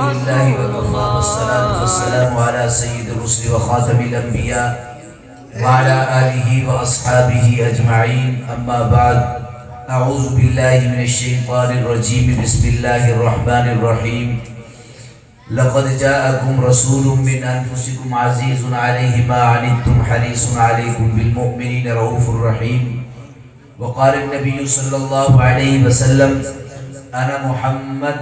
لله وكفى والصلاة والسلام على سيد الرسل وخاتم الأنبياء وعلى آله وأصحابه أجمعين. أما بعد، أعوذ بالله من الشيطان الرجيم. بسم الله الرحمن الرحيم. لقد جاءكم رسول من أنفسكم عزيز عليه ما عنتم حريص عليكم بالمؤمنين رؤوف رحيم. وقال النبي صلى الله عليه وسلم: أنا محمد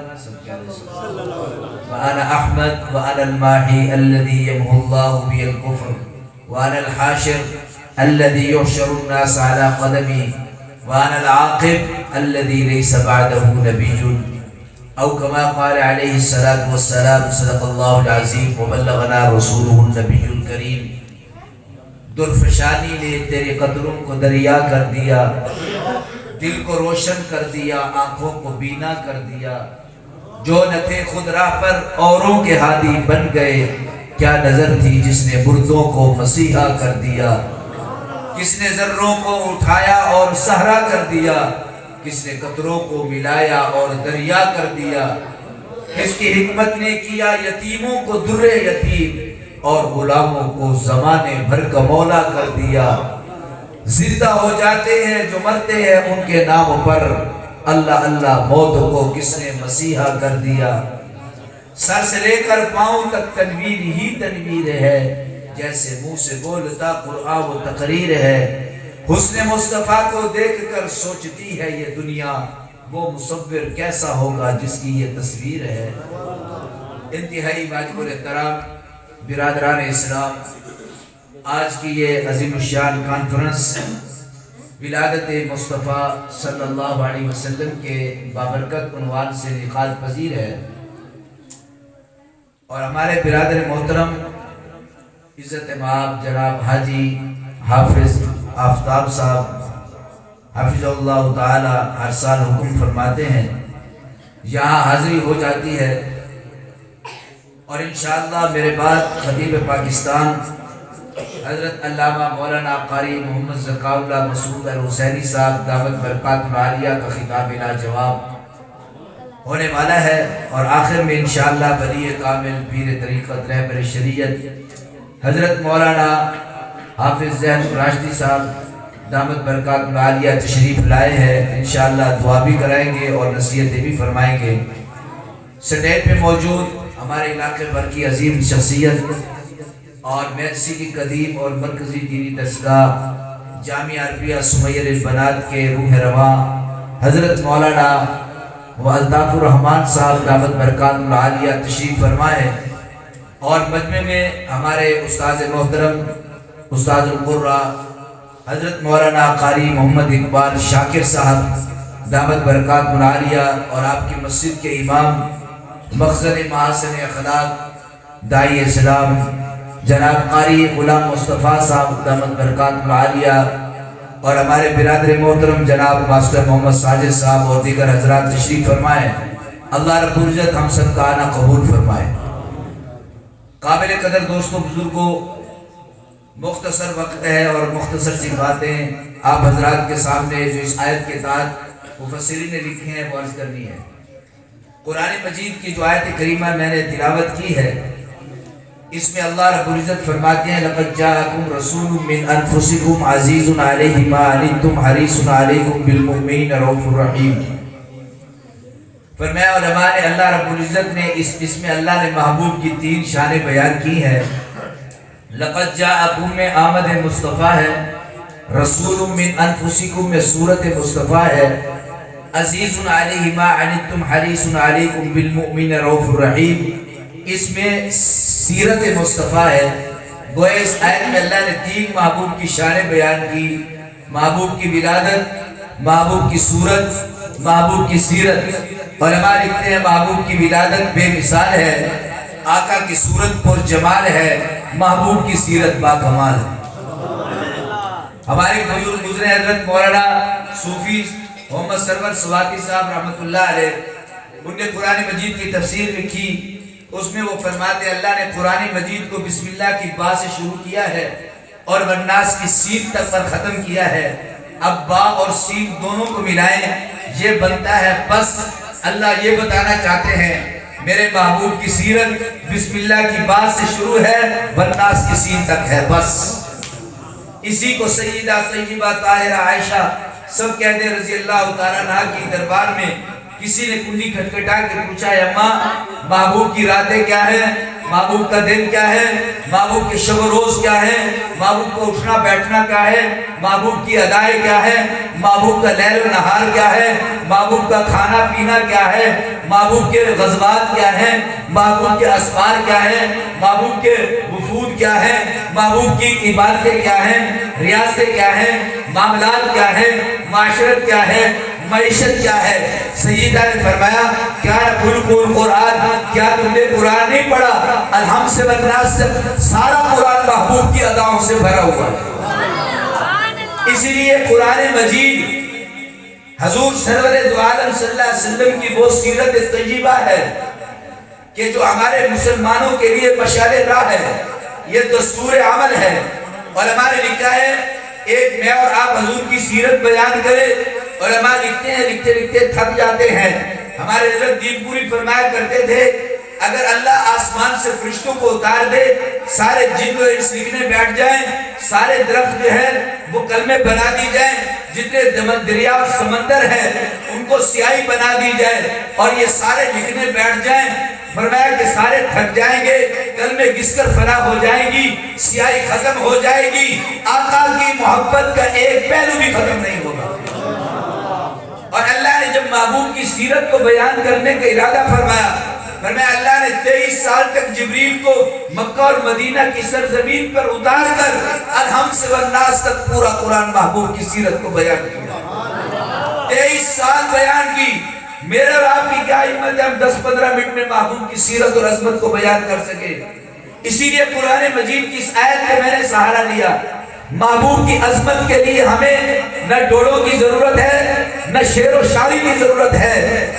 وأنا أحمد وأنا الماحي الذي يمحو الله بي الكفر وأنا الحاشر الذي يحشر الناس على قدمي وأنا العاقب الذي ليس بعده نبي، أو كما قال عليه الصلاة والسلام. صدق الله العظيم وبلغنا رسوله النبي الكريم. درفشانی نے تیرے قدروں کو دریا کر دیا، دل کو روشن کر دیا، آنکھوں کو بینا کر دیا. جو نہ تھے خود راہ پر اوروں کے ہادی بن گئے. کیا نظر تھی جس نے مردوں کو مسیحا کر دیا، کس نے ذروں کو اٹھایا اور صحرا کر دیا، کس نے قطروں کو ملایا اور دریا کر دیا. کس کی حکمت نے کیا یتیموں کو در یتیم اور غلاموں کو زمانے بھر کا مولا کر دیا. زندہ ہو جاتے ہیں جو مرتے ہیں ان کے نام پر، اللہ اللہ موت کو کس نے مسیحا کر دیا. سر سے لے کر پاؤں تک تنویر ہی تنویر ہے، جیسے منہ سے بولتا قرآن و تقریر ہے. حسن مصطفیٰ کو دیکھ کر سوچتی ہے یہ دنیا، وہ مصور کیسا ہوگا جس کی یہ تصویر ہے. انتہائی واجب الاحترام برادران اسلام، آج کی یہ عظیم الشان کانفرنس ولادت مصطفیٰ صلی اللہ علیہ وسلم کے بابرکت عنوان سے انعقاد پذیر ہے. اور ہمارے برادر محترم عزت مآب جناب حاجی حافظ آفتاب صاحب حافظ اللہ تعالی ہر سال حکم فرماتے ہیں، یہاں حاضری ہو جاتی ہے. اور انشاءاللہ میرے بعد خطیب پاکستان حضرت علامہ مولانا قاری محمد ذکاء اللہ مسعود الحسینی صاحب دعوت برکات عالیہ کا خطاب لا جواب ہونے والا ہے. اور آخر میں انشاءاللہ ولی کامل پیر طریقت رہبر شریعت حضرت مولانا حافظ زین راشدی صاحب دعوت برکات عالیہ تشریف لائے ہیں. انشاءاللہ دعا بھی کرائیں گے اور نصیحتیں بھی فرمائیں گے. سٹیج پہ موجود ہمارے علاقے بھر کی عظیم شخصیت اور میدسی کی قدیم اور مرکزی دینی دستگاہ جامعہ عربیہ سمیر البنات کے روح رواں حضرت مولانا الطاف الرحمن صاحب دعوت برکات عالیہ تشریف فرمائے. اور مجمع میں ہمارے استاد محترم استاد القرہ حضرت مولانا قاری محمد اقبال شاکر صاحب دعوت برکات عالیہ اور آپ کی مسجد کے امام مخزن محاسن اخلاق داعی اسلام جناب قاری غلام مصطفیٰ صاحب دعوت برکات عالیہ اور ہمارے برادر محترم جناب ماسٹر محمد ساجد صاحب اور دیگر حضرات تشریف فرمائیں. اللہ رب العزت ہم سب کا آنا قبول فرمائے. قابل قدر دوستوں بزرگوں، مختصر وقت ہے اور مختصر سی باتیں آپ حضرات کے سامنے جو اس آیت کے تحت مفسرین نے لکھی ہیں وہ عرض کرنی ہے. قرآن مجید کی جو آیت کریمہ میں نے تلاوت کی ہے، اس میں اللہ رب العزت فرماتے ہیں: لقد جاءکم رسول من انفسکم عزیز علیہ ما عنتم حریص علیکم بالمؤمنین رؤوف رحیم. فرمایا علماء نے اللہ رب العزت نے اس میں اللہ نے محبوب کی تین شانیں بیان کی ہیں. لقد جاءکم میں آمد مصطفیٰ ہے، رسول من انفسکم میں صورت مصطفیٰ ہے، عزیز علیہ ما عنتم حریص علیکم بالمؤمنین رؤوف رحیم اس میں سیرت مصطفیٰ ہے. گویا اس آیت میں اللہ نے تین محبوب کی شانیں بیان کی: محبوب کی ولادت، محبوب کی صورت، محبوب کی سیرت. علماء لکھتے ہیں محبوب کی ولادت بے مثال ہے، آقا کی صورت پر جمال ہے، محبوب کی سیرت با کمال ہے. ہمارے بزرگ گزرے حضرت مولانا صوفی محمد سرور سواتی صاحب رحمت اللہ علیہ، ان نے قرآن مجید کی تفسیر لکھی. اس میں وہ فرماتے ہیں اللہ نے قرآن مجید کو بسم اللہ کی با سے شروع کیا ہے اور والناس کی سین تک پر ختم کیا ہے. اب با اور سین دونوں کو ملائیں، یہ بنتا ہے پس. اللہ یہ بتانا چاہتے ہیں میرے محبوب کی سیرت بسم اللہ کی بات سے شروع ہے والناس کی سین تک ہے، بس اسی کو سیدہ طیبہ طاہرہ عائشہ سب کہتے ہیں رضی اللہ تعالیٰ عنہ کی دربار میں کسی نے کنڈی کھٹکھٹا کے پوچھا ہے اماں محبوب کی راتیں کیا ہیں، محبوب کا دن کیا ہے، محبوب کے شب و روز کیا ہے، محبوب کو اٹھنا بیٹھنا کیا ہے، محبوب کی ادائیں کیا ہے، محبوب کا لیل و نہار کیا ہے، محبوب کا کھانا پینا کیا ہے، محبوب کے غزوات کیا ہیں، محبوب کے اسفار کیا ہیں، محبوب کے وفود کیا ہیں، محبوب کی عبادتیں کیا ہیں، ریاستیں کیا ہیں، معاملات کیا ہیں، معاشرت کیا ہے، معیشت کیا ہے۔ سیدہ نے فرمایا کیا قرآن، کیا تم نے قرآن نہیں پڑھا؟ الحمد سے والناس سے سارا قرآن محبوب کی اداؤں سے بھرا ہوا ہے۔ اسی لیے قرآن مجید حضور سرور دو عالم صلی اللہ علیہ وسلم کی وہ سیرت طیبہ ہے کہ جو ہمارے مسلمانوں کے لیے مشعل راہ ہے، یہ دستور عمل ہے۔ علماء نے لکھا ہے ایک میں اور آپ حضور کی سیرت بیان کریں، علماء لکھتے ہیں لکھتے لکھتے تھک جاتے ہیں۔ ہمارے حضرت دین پوری فرمایا کرتے تھے اگر اللہ آسمان سے فرشتوں کو اتار دے، سارے جن و انس لکھنے بیٹھ جائیں، سارے درخت جو ہے وہ کلمے بنا دی جائیں، جتنے دریا اور سمندر ہیں ان کو سیاہی بنا دی جائے اور یہ سارے لکھنے بیٹھ جائیں، فرمایا کہ سارے تھک جائیں گے، کلمے گس کر فنا ہو جائیں گی، سیاہی ختم ہو جائے گی، آقا کی محبت کا ایک پہلو بھی ختم نہیں ہوگا۔ اور اللہ نے جب محبوب کی سیرت کو بیان کرنے کا ارادہ فرمایا اللہ نے 23 سال تک جبریل کو مکہ اور مدینہ کی سرزمین پر اتار کر الحمد سے والناس تک پورا قرآن محبوب کی سیرت کو بیان کیا۔ 23 سال بیان کی۔ میرے اور آپ کی کیا ہمت ہے ہم 10-15 منٹ میں محبوب کی سیرت اور عظمت کو بیان کر سکے؟ اسی لیے قرآن مجید کی اس آیت میں نے سہارا لیا۔ محبوب کی عظمت کے لیے ہمیں نہ ڈولوں کی ضرورت ہے نہ شعر و شاعری کی ضرورت ہے۔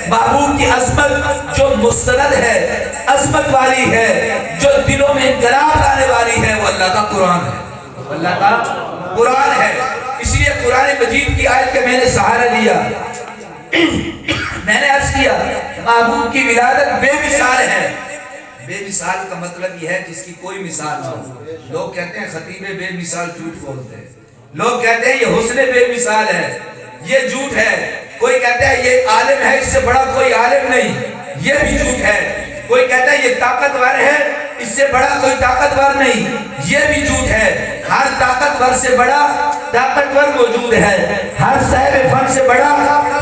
محبوب کی عظمت جو مستند ہے، عظمت والی ہے، جو دلوں میں انقلاب لانے والی ہے، وہ اللہ کا قرآن ہے، اللہ کا قرآن ہے۔ اس لیے قرآن مجید کی آیت کا میں نے سہارا لیا۔ میں نے عرض کیا محبوب کی ولادت بے مثال ہے۔ بے مثال کا مطلب یہ ہے جس کی کوئی مثال نہ ہو۔ لوگ کہتے ہیں خطیب بے مثال جھوٹ بولتے ہیں، لوگ کہتے ہیں یہ حسن بے مثال ہے، یہ جھوٹ ہے۔ کوئی کہتا ہے یہ عالم ہے، اس سے بڑا کوئی عالم نہیں، یہ بھی جھوٹ ہے۔ کوئی کہتا ہے یہ طاقتور ہے، اس سے بڑا کوئی طاقتور نہیں، یہ بھی جھوٹ ہے۔ ہر طاقتور سے بڑا طاقتور موجود ہے، ہر صاحب فن سے بڑا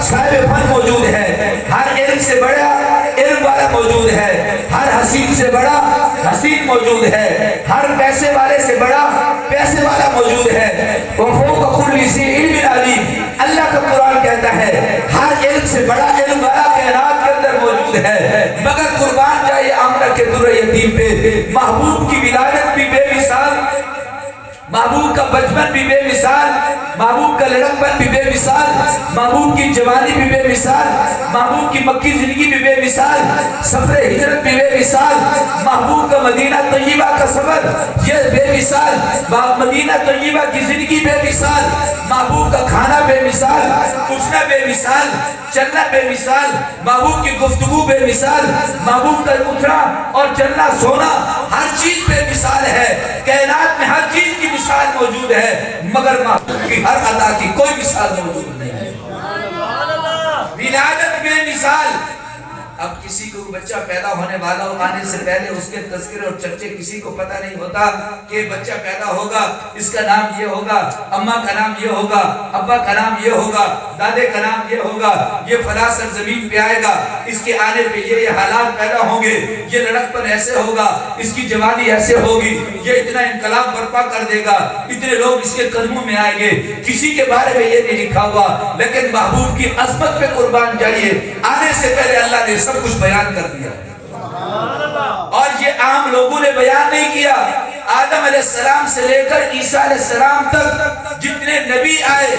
صاحب فن موجود ہے، ہر علم سے بڑا علم والا موجود ہے، ہر حسین سے بڑا حسین موجود ہے، ہر پیسے والے سے بڑا پیسے والا موجود ہے۔ وَفَوْقَ كُلِّ ذِي عِلْمٍ عَلِيمٍ، اللہ کا قرآن کہتا ہے ہر علم سے بڑا علم والا کائنات کے اندر موجود ہے۔ مگر قربان جائے آمنہ کے در یتیم پہ، محبوب کی ولادت بھی بے مثال، محبوب کا بچپن بھی بے مثال، محبوب کا لڑکپن بھی بے مثال، محبوب کی جوانی بھی بے مثال، محبوب کی مکی زندگی بھی بے مثال، سفر ہجرت بھی بے مثال، محبوب کا مدینہ طیبہ کا سفر یہ بے مثال، مدینہ طیبہ کی زندگی بے مثال، محبوب کا کھانا بے مثال، اٹھنا بے مثال، چلنا بے مثال، محبوب کی گفتگو بے مثال، محبوب کا اٹھنا اور چلنا سونا ہر چیز بے مثال ہے۔ کائنات میں ہر چیز کی مثال موجود ہے مگر محبوب کی ہر ادا کی کوئی مثال موجود نہیں ہے۔ ولادت بے مثال۔ اب کسی کو بچہ پیدا ہونے والا ہو، آنے سے پہلے اس کے تذکرے اور چرچے کسی کو پتہ نہیں ہوتا کہ بچہ پیدا ہوگا، اس کا نام یہ ہوگا، اماں کا نام یہ ہوگا، ابا کا نام یہ ہوگا، دادے کا نام یہ ہوگا، یہ فلاں سرزمین پہ آئے گا، اس کے آنے پہ یہ حالات پیدا ہوں گے، یہ لڑکپن ایسے ہوگا، اس کی جوانی ایسے ہوگی، یہ اتنا انقلاب برپا کر دے گا، اتنے لوگ اس کے قدموں میں آئیں گے۔ کسی کے بارے میں یہ نہیں لکھا ہوا، لیکن محبوب کی عظمت پہ قربان جائیے آنے سے پہلے اللہ نے سب کچھ بیان کر دیا۔ اور یہ عام لوگوں نے بیان نہیں کیا۔ آدم علیہ السلام سے لے کر عیسیٰ علیہ السلام تک جتنے نبی آئے،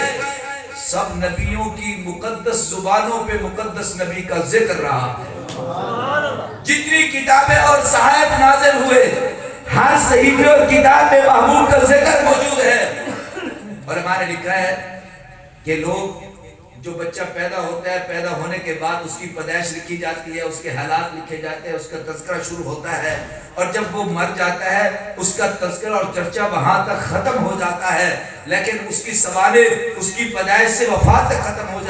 سب نبیوں کی مقدس زبانوں پہ مقدس نبی کا ذکر رہا۔ جتنی کتابیں اور صحائف نازل ہوئے، ہر صحیفے اور کتاب میں محبوب کا ذکر موجود ہے۔ اور ہمارے لکھا ہے کہ لوگ جو بچہ پیدا ہوتا ہے، پیدا ہونے کے بعد اس کی پیدائش لکھی جاتی ہے، اس کے حالات لکھے جاتے ہیں، اس کا تذکرہ شروع ہوتا ہے، اور جب وہ مر جاتا ہے اس کا تذکرہ اور چرچا وہاں تک ختم ہو جاتا ہے، لیکن اس کی سوانح اس کی پیدائش سے وفات تک ختم ہو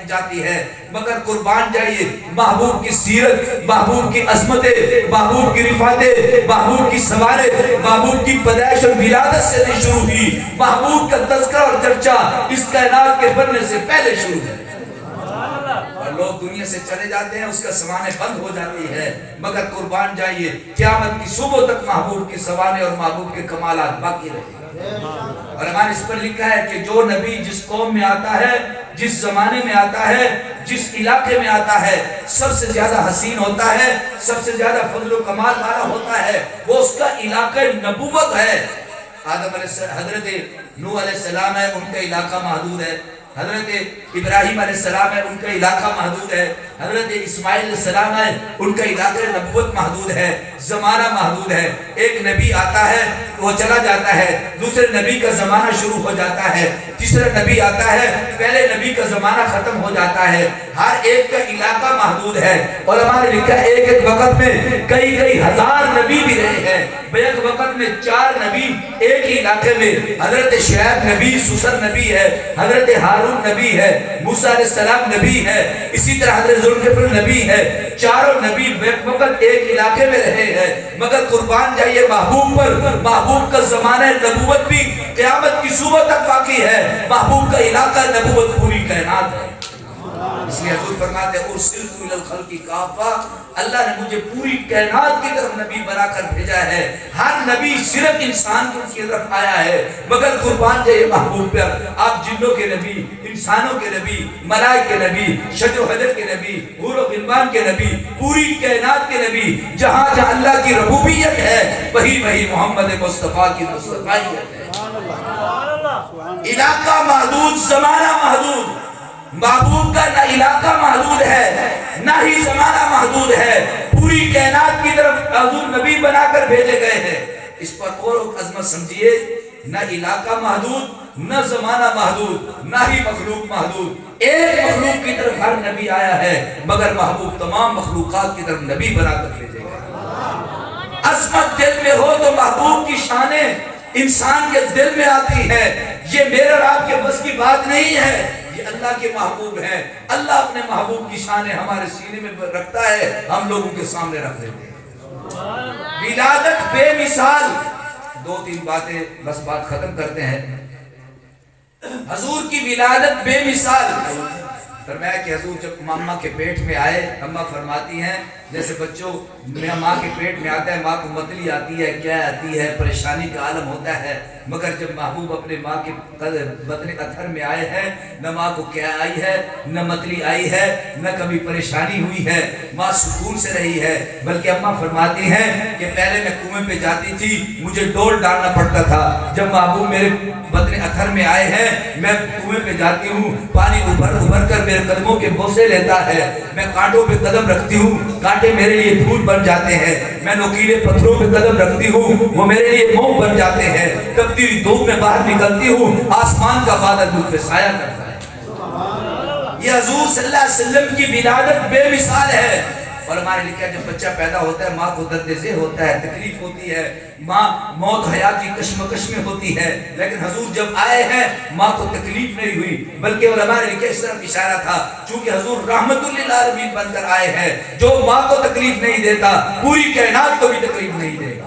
جاتی ہے۔ مگر قربان جائیے، محبوب کی سیرت، محبوب کی عظمتیں، محبوب کی رفعتیں، محبوب کی سوانح محبوب کی پیدائش اور ولادت سے نہیں شروع ہوئی، محبوب کا تذکرہ اور چرچا اس کائنات کے بننے سے پہلے شروع ہے، اور لوگ دنیا سے چلے جاتے ہیں، اس کا سوانح بند ہو جاتی ہے، مگر قربان جائیے قیامت کی صبح تک محبوب کی سوانح اور محبوب کے کمالات باقی رہے۔ اور ہمارے اس پر لکھا ہے کہ جو نبی جس قوم میں آتا ہے، جس زمانے میں آتا ہے، جس علاقے میں آتا ہے، سب سے زیادہ حسین ہوتا ہے، سب سے زیادہ فضل و کمال والا ہوتا ہے، وہ اس کا علاقہ نبوت ہے۔ حضرت نوح علیہ السلام ہے، ان کا علاقہ محدود ہے، حضرت ابراہیم علیہ السلام ہے، ان کا علاقہ محدود ہے، حضرت اسماعیل علیہ السلام ہے، ان کا علاقہ نبوت محدود ہے، زمانہ محدود ہے۔ ایک نبی آتا ہے وہ چلا جاتا ہے، دوسرے نبی کا زمانہ شروع ہو جاتا ہے، تیسرا نبی آتا ہے، پہلے نبی کا زمانہ ختم ہو جاتا ہے، ہر ایک کا علاقہ محدود ہے۔ اور ہمارے لکھا ہے ایک ایک وقت میں کئی ہزار نبی بھی رہے ہیں، ایک وقت میں 4 نبی ایک ہی علاقے میں، حضرت شعیب نبی سسر نبی ہے، حضرت ہارون نبی ہے، موسیٰ علیہ السلام نبی ہے، اسی طرح حضرت ذوالکفل نبی ہے، چاروں نبی ایک وقت ایک علاقے میں رہے ہیں، مگر قربان جائیے محبوب پر، محبوب کا زمانہ نبوت بھی قیامت کی صبح تک باقی ہے، محبوب کا علاقہ نبوت پوری کائنات ہے۔ اس لیے حضور فرماتے ہیں ارسلت الی الخلق کافہ، اللہ نے مجھے پوری کائنات کی طرف نبی بنا کر بھیجا ہے۔ ہر نبی صرف انسان کی طرف آیا ہے، مگر قربان جائیے محبوب پر، آپ جنوں کے نبی، انسانوں کے نبی، ملائکہ کے نبی، شجر و حجر کے نبی، حور و غلمان کے نبی، پوری کائنات کے نبی، جہاں جہاں اللہ کی ربوبیت ہے وہی محمد مصطفیٰ کی مصطفیت ہے۔ علاقہ محدود، زمانہ محدود، محبوب کا نہ علاقہ محدود ہے نہ ہی زمانہ محدود ہے، پوری کائنات کی طرف حضور نبی بنا کر بھیجے گئے ہیں۔ اس پر اور عظمت سمجھیے، نہ علاقہ محدود، نہ زمانہ محدود، نہ ہی مخلوق محدود، ایک مخلوق کی طرف ہر نبی آیا ہے، مگر محبوب تمام مخلوقات کی طرف نبی بنا کر بھیجے گئے۔ عظمت دل میں ہو تو محبوب کی شانیں انسان کے دل میں آتی ہے، یہ میرے اور آپ کے بس کی بات نہیں ہے، یہ اللہ کے محبوب ہیں، اللہ اپنے محبوب کی شانیں ہمارے سینے میں رکھتا ہے، ہم لوگوں کے سامنے رکھ دیتے ہیں۔ ولادت بے مثال، 2-3 باتیں بس بات ختم کرتے ہیں۔ حضور کی ولادت بے مثال، فرمایا کہ حضور جب ماں کے پیٹ میں آئے، اماں فرماتی ہیں جیسے بچوں ماں کے پیٹ میں آتا ہے، ماں کو متلی آتی ہے، کیا آتی ہے، پریشانی کا عالم ہوتا ہے، مگر جب محبوب اپنے ماں کے بطن اطہر میں آئے ہیں، نہ ماں کو کیا آئی ہے، نہ متلی آئی ہے، نہ کبھی پریشانی ہوئی ہے، ماں سکون سے رہی ہے، بلکہ اماں فرماتی ہیں کہ پہلے میں کنویں پہ جاتی تھی، مجھے ڈول ڈالنا پڑتا تھا، جب محبوب میرے بطن اطہر میں آئے ہیں، میں کنویں پہ جاتی ہوں، پانی ابھر کر میرے قدموں کے بوسے لیتا ہے، میں کانٹوں پہ قدم رکھتی ہوں، کانٹے میرے لیے دھول بن جاتے ہیں، میں نوکیلے پتھروں پہ قدم رکھتی ہوں، وہ میرے لیے موم بن جاتے ہیں، تپتی ہوئی دھوپ میں باہر نکلتی ہوں، آسمان کا بادل مجھ پہ سایہ کرتا ہے۔ یہ حضور صلی اللہ علیہ وسلم کی ولادت بے مثال ہے۔ اور ہمارے لکھا جب بچہ پیدا ہوتا ہے، ماں کو درد ذہ ہوتا ہے، تکلیف ہوتی ہے، ماں موت حیات کی کشمکش میں ہوتی ہے، لیکن حضور جب آئے ہیں ماں کو تکلیف نہیں ہوئی، بلکہ علماء نے لکھا اس طرف اشارہ تھا، چونکہ حضور رحمت للعالمین بن کر آئے ہیں، جو ماں کو تکلیف نہیں دیتا پوری کائنات کو بھی تکلیف نہیں دے گا۔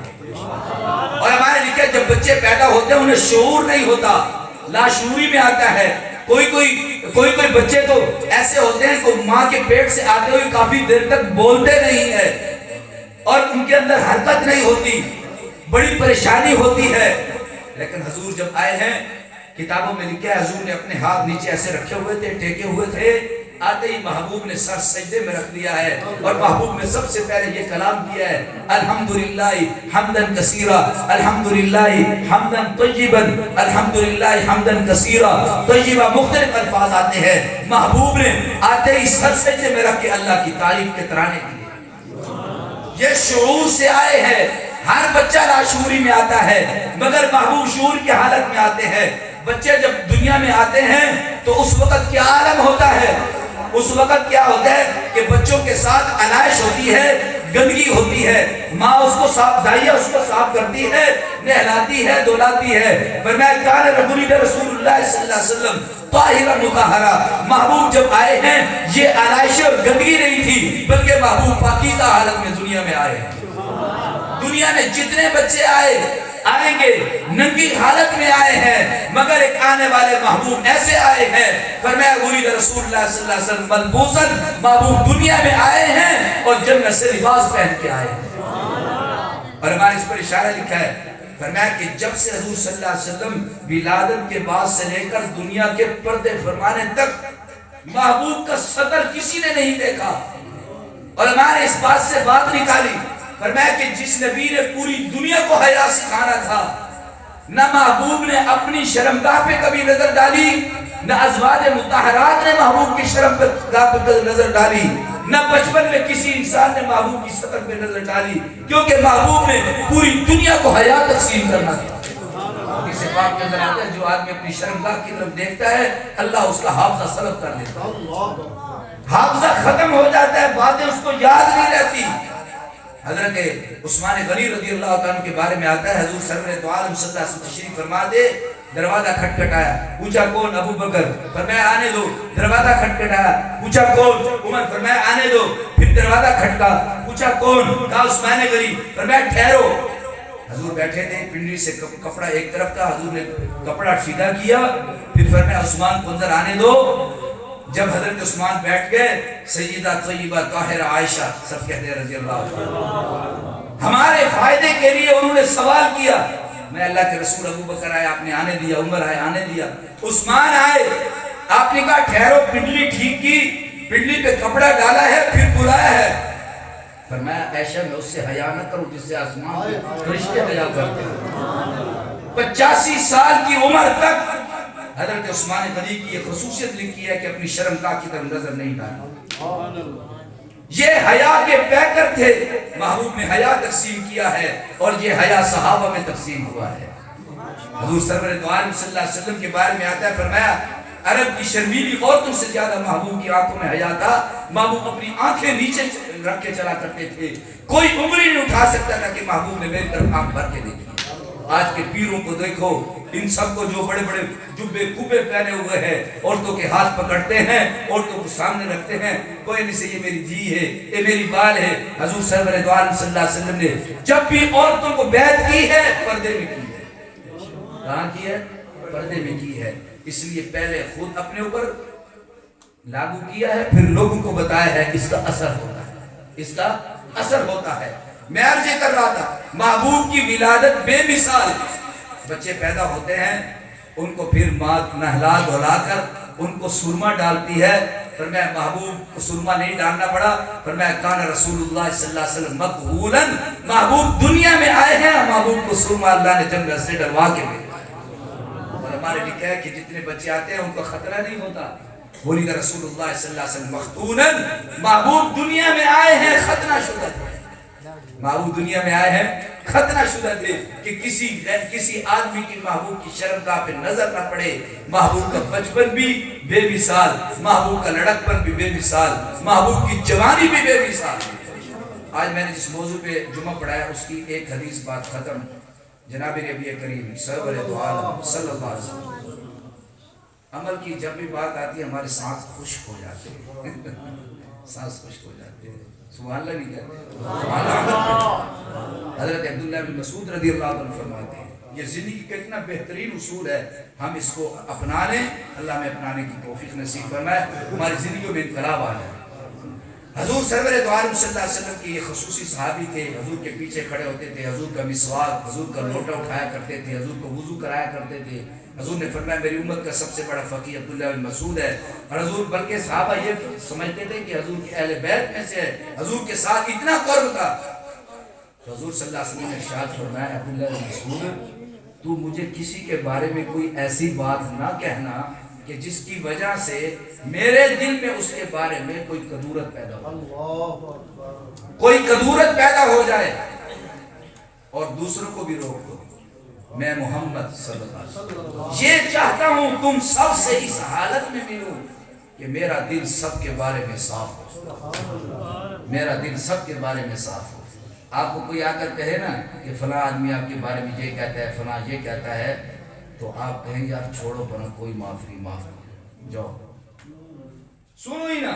اور ہمارے لکھا جب بچے پیدا ہوتے ہیں انہیں شعور نہیں ہوتا، لاشعوری میں آتا ہے، کوئی بچے تو ایسے ہوتے ہیں کہ ماں کے پیٹ سے آتے ہوئے کافی دیر تک بولتے نہیں ہیں اور ان کے اندر حرکت نہیں ہوتی، بڑی پریشانی ہوتی ہے، لیکن حضور جب آئے ہیں کتابوں میں لکھا ہے حضور نے اپنے ہاتھ نیچے ایسے رکھے ہوئے تھے، ٹیکے ہوئے تھے، آتے ہی محبوب نے سر سجدے میں رکھ دیا ہے، اور محبوب نے سب سے پہلے یہ کلام کیا ہے، الحمدللہ حمدن کثیرا، الحمدللہ حمدن طیبا، الحمدللہ حمدن کثیرا، طیبہ مختلف الفاظ آتے ہیں، محبوب نے آتے ہی سر سجدے میں رکھ کے اللہ کی تعریف کے ترانے کیے۔ یہ شعور سے آئے ہیں، ہر بچہ لاشعوری میں آتا ہے، مگر محبوب شعور کی حالت میں آتے ہیں۔ بچے جب دنیا میں آتے ہیں تو اس وقت کیا عالم ہوتا ہے؟ اس وقت کیا ہوتا ہے کہ بچوں کے ساتھ علائش ہوتی ہے، گندگی ہوتی ہے، ماں اس کو صاف، دائیہ اس کو صاف کرتی ہے، نہلاتی ہے، دھلاتی ہے۔ فرمایا کان رسول اللہ صلی اللہ علیہ وسلم طاہرا مطہرا، محبوب جب آئے ہیں یہ علائش اور گندگی نہیں تھی، بلکہ محبوب پاکیزہ حالت میں دنیا میں آئے ہیں۔ دنیا میں جتنے بچے آئیں گے ننگی حالت میں آئے ہیں، مگر ایک آنے والے محبوب ایسے آئے ہیں، فرمایا ولد رسول اللہ صلی اللہ علیہ وسلم ملبوسا، محبوب دنیا میں آئے ہیں اور جنت سے لباس پہن کے آئے ہیں۔ اور ہمارے اس پر اشارہ لکھا ہے، فرمایا کہ جب سے حضور صلی اللہ علیہ وسلم ولادت کے بعد سے لے کر دنیا کے پردے فرمانے تک محبوب کا صدر کسی نے نہیں دیکھا۔ اور ہمارے اس بات سے بات نکالی، فرمایا کہ جس نبی نے پوری دنیا کو حیا سکھانا تھا، نہ محبوب نے اپنی شرمگاہ پہ کبھی نظر ڈالی، نہ ازواج مطہرات نے محبوب کی شرمگاہ پہ نظر ڈالی، نہ بچپن میں کسی انسان نے محبوب کی سطر پہ نظر ڈالی، کیونکہ محبوب نے پوری دنیا کو حیا تقسیم کرنا تھا۔ اسے بات نظر آتا ہے جو آدمی اپنی شرمگاہ کی طرف دیکھتا ہے اللہ اس کا حافظہ سلب کر لیتا ہے، حافظہ ختم ہو جاتا ہے، باتیں اس کو یاد نہیں رہتی۔ حضرت عثمان غنی رضی اللہ عنہ کے بارے میں آتا ہے، حضور سرور دو عالم صلی اللہ علیہ وسلم تشریف فرما دے، دروازہ کھٹکھٹایا، پوچھا کون؟ ابو بکر، فرمایا آنے دو، دروازہ کھٹکھٹایا، پوچھا کون؟ عمر، فرمایا آنے دو، پھر دروازہ کھٹکا، پوچھا کون؟ کہا عثمان غنی، فرمایا ٹھہرو۔ حضور بیٹھے تھے، پنڈلی سے کپڑا ایک طرف تھا، حضور نے کپڑا سیدھا کیا، پھر فرمایا عثمان کو اندر آنے دو۔ جب حضرت عثمان بیٹھ گئے، سیدہ طیبہ طاہرہ عائشہ سب کہتے ہیں رضی اللہ عنہ، ہمارے فائدے کے لیے انہوں نے سوال کیا، میں اللہ کے رسول، ابو بکر آئے آپ نے آنے دیا، عمر آئے آنے دیا، عثمان آئے آپ نے کہا ٹھہرو، پنڈلی ٹھیک کی، پنڈلی پہ کپڑا ڈالا ہے، پھر بلایا ہے۔ فرمایا عائشہ میں اس سے حیا نہ کروں جس سے آسمان کے فرشتے حیا کرتے ہیں۔ 85 سال کی عمر تک حضرت عثمان غنی کی یہ خصوصیت لکھی ہے کہ اپنی شرمگاہ کی طرف نظر نہیں ڈالی۔ یہ حیا کے پیکر تھے، محبوب نے حیا تقسیم کیا ہے، اور یہ حیا صحابہ میں تقسیم ہوا ہے۔ حضور سرور دو عالم صلی اللہ علیہ وسلم کے بارے میں آتا ہے، فرمایا عرب کی شرمیلی عورتوں سے زیادہ محبوب کی آنکھوں میں حیا تھا، محبوب اپنی آنکھیں نیچے رکھ کے چلا کرتے تھے، کوئی انگلی نہیں اٹھا سکتا تھا کہ محبوب نے میری طرف آنکھ بھر کے دیکھی۔ آج کے پیروں کو دیکھو، ان سب کو جو بڑے بڑے جبے کوبے پہنے ہوئے ہیں، عورتوں کے ہاتھ پکڑتے ہیں، عورتوں کو سامنے رکھتے ہیں، کوئی نہیں سے یہ میری دھی ہے، یہ میری بال ہے۔ حضور سرور دو عالم صلی اللہ علیہ وسلم نے جب بھی عورتوں کو بیعت کی ہے پردے میں کی ہے۔ کہاں کی ہے؟ پردے میں کی ہے۔ اس لیے پہلے خود اپنے اوپر لاگو کیا ہے، پھر لوگوں کو بتایا ہے، اس کا اثر ہوتا ہے، اس کا اثر ہوتا ہے۔ میں عرض کر رہا تھا، محبوب کی ولادت بے مثال، بچے پیدا ہوتے ہیں، ان کو پھر ماں نہلا دھلا کر ان کو سرما ڈالتی ہے، فرمایا محبوب کو سرما نہیں ڈالنا پڑا، فرمایا کان رسول اللہ صلی اللہ علیہ وسلم مقبولا، محبوب دنیا میں آئے ہیں، محبوب کو سرما اللہ نے جنت سے ڈلوا کے بھیجا۔ اور ہمارے لکھا ہے کہ جتنے بچے آتے ہیں ان کو خطرہ نہیں ہوتا، ولد رسول اللہ صلی اللہ علیہ وسلم مختونا، محبوب دنیا میں آئے ہیں ختنہ شدہ، محبوب دنیا میں آئے ہیں ختنہ شدہ تھے کہ کسی آدمی کی محبوب کی شرمگاہ پہ نظر نہ پڑے۔ محبوب کا بچپن بھی بے مثال، محبوب کا لڑکپن بھی بے مثال، محبوب کی جوانی بھی بے مثال۔ آج میں نے جس موضوع پہ جمعہ پڑھایا اس کی ایک حدیث بات ختم، جناب نبی کریم سرور دو عالم صلی اللہ علیہ وسلم، عمل کی جب بھی بات آتی ہے ہمارے سانس خشک ہو جاتے ہیں، سانس خشک ہو جاتے ہیں، سبحان اللہ نہیں کہتے۔ حضرت عبداللہ بن مسعود رضی اللہ عنہ فرماتے ہیں یہ زندگی کا اتنا بہترین اصول ہے، ہم اس کو اپنا لیں، اللہ میں اپنانے کی توفیق نصیب فرمائے، ہماری زندگیوں میں انقلاب آ جائے۔ حضور سرور دو عالم صلی اللہ علیہ وسلم کی یہ خصوصی صحابی تھے، حضور کے پیچھے کھڑے ہوتے تھے، حضور کا مسواک، حضور کا لوٹا اٹھایا کرتے تھے، حضور کو وضو کرایا کرتے تھے۔ حضور نے فرمایا میری امت کا سب سے بڑا فقیہ عبداللہ بن مسعود ہے، اور حضور بلکہ صحابہ یہ سمجھتے تھے کہ حضور کے اہل بیت میں سے ہے، حضور کے ساتھ اتنا قرب تھا۔ تو حضور صلی اللہ علیہ وسلم نے ارشاد فرمایا عبداللہ بن مسعود تو مجھے کسی کے بارے میں کوئی ایسی بات نہ کہنا کہ جس کی وجہ سے میرے دل میں اس کے بارے میں کوئی کدورت پیدا ہو، کوئی کدورت پیدا ہو جائے، اور دوسروں کو بھی روک دو۔ میں محمد صلی اللہ علیہ وسلم یہ چاہتا ہوں تم سب سے اس حالت میں ملوں کہ میرا دل سب کے بارے میں صاف ہو، میرا دل سب کے بارے میں صاف ہو۔ آپ کو کوئی آ کر کہے نا کہ فلاں آدمی آپ کے بارے میں یہ کہتا ہے، فلاں یہ کہتا ہے، تو آپ کہیں یار چھوڑو پڑا، کوئی معاف نہیں، جاؤ سنو ہی نا۔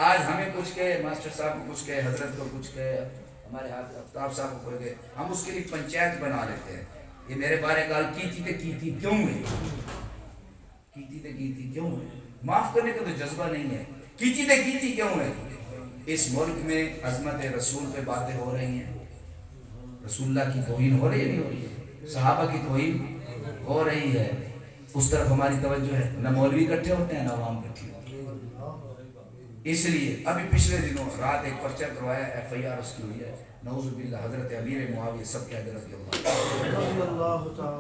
آج ہمیں کچھ کہے، ماسٹر صاحب کو کچھ کہے، حضرت کو کچھ کہے، ہمارے ہاتھ آفتاب صاحب کو کہے، ہم اس کے لیے پنچایت بنا لیتے ہیں۔ یہ میرے بارے گال کی تھی کیوں ہوئی، کی تھی کیوں ہوئی، معاف کرنے کا تو جذبہ نہیں ہے، کی تھی کیوں ہے۔ اس ملک میں عظمت رسول پہ باتیں ہو رہی ہیں، رسول اللہ کی توہین ہو رہی ہے نہیں ہو رہی ہے، صحابہ کی توہین ہو رہی ہے، اس طرف ہماری توجہ ہے، نہ مولوی اکٹھے ہوتے ہیں نہ عوام اکٹھی ہوتی ہے۔ اس لیے ابھی پچھلے دنوں رات ایک پرچہ کروایا، ایف آئی آر اس کی ہوئی ہے، نعوذ باللہ حضرت امیر معاویہ سب کے حضرت اللہ،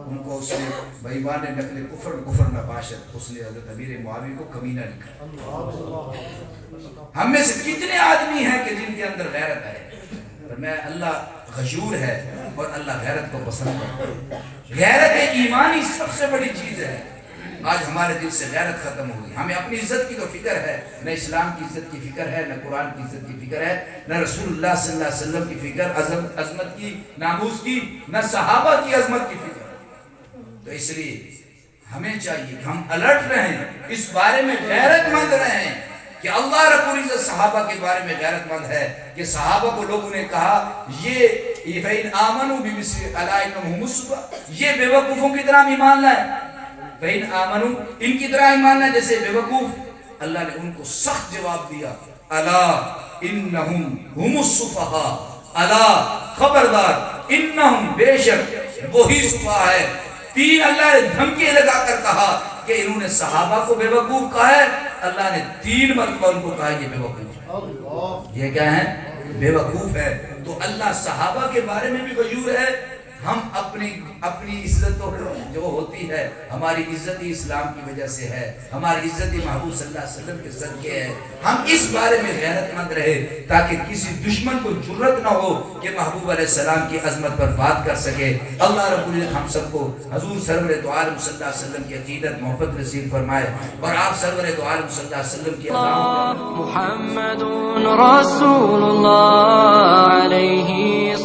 ان کو اس نے بیمان نقل کفر نباشت، اس نے حضرت امیر معاویہ کو کمینہ لکھا۔ ہم میں سے کتنے آدمی ہیں کہ جن کے اندر غیرت ہے، میں اللہ غیور ہے اور اللہ غیرت کو پسند کرتا ہے۔ غیرت ایمانی سب سے بڑی چیز ہے۔ آج ہمارے دل سے غیرت ختم ہوگی، ہمیں اپنی عزت کی تو فکر ہے، نہ اسلام کی عزت کی فکر ہے، نہ قرآن کی عزت کی فکر ہے، نہ رسول اللہ صلی اللہ علیہ وسلم کی فکر، عظمت کی، ناموس کی، نہ صحابہ کی عظمت کی فکر۔ تو اس لیے ہمیں چاہیے کہ ہم الرٹ رہیں، اس بارے میں غیرت مند رہیں کہ اللہ رب العزت صحابہ کے بارے میں غیرت مند ہے، کہ صحابہ کو لوگوں نے کہا یہ فَإِنْ آمَنُوا بِمِثْلِ أَلَا إِنَّهُمْ هُمُ الصُّفَهَاءُ، یہ بے وقوفوں کی طرح ایمان لائے، فَإِنْ آمَنُوا ان کی طرح ایمان لائے جیسے بے وقوف۔ اللہ نے ان کو سخت جواب دیا، أَلَا إِنَّهُمْ هُمُ الصُّفَهَاءُ، أَلَا خبردار، إِنَّهُمْ بے شک وہی صفحہ ہے۔ تین اللہ نے دھمکی لگا کر کہا کہ انہوں نے صحابہ کو بے وقوف کہا ہے، اللہ نے 3 مرتبہ ان کو کہا یہ بے وقوف ہے، یہ کیا ہے، بے وقوف ہے۔ تو اللہ صحابہ کے بارے میں بھی غیور ہے۔ ہم اپنی عزت جو ہوتی ہے، ہماری عزت اسلام کی وجہ سے ہے، ہماری عزت محبوب صلی اللہ علیہ وسلم کے صدقے ہے۔ ہم اس بارے میں غیرت مند رہے تاکہ کسی دشمن کو جرت نہ ہو کہ محبوب علیہ السلام کی عظمت پر بات کر سکے۔ اللہ رب العزت ہم سب کو حضور سرور دو عالم صلی اللہ علیہ وسلم کی عقیدت محبت نصیب فرمائے، اور آپ سرور دو عالم صلی اللہ علیہ وسلم کی محمد رسول اللہ علیہ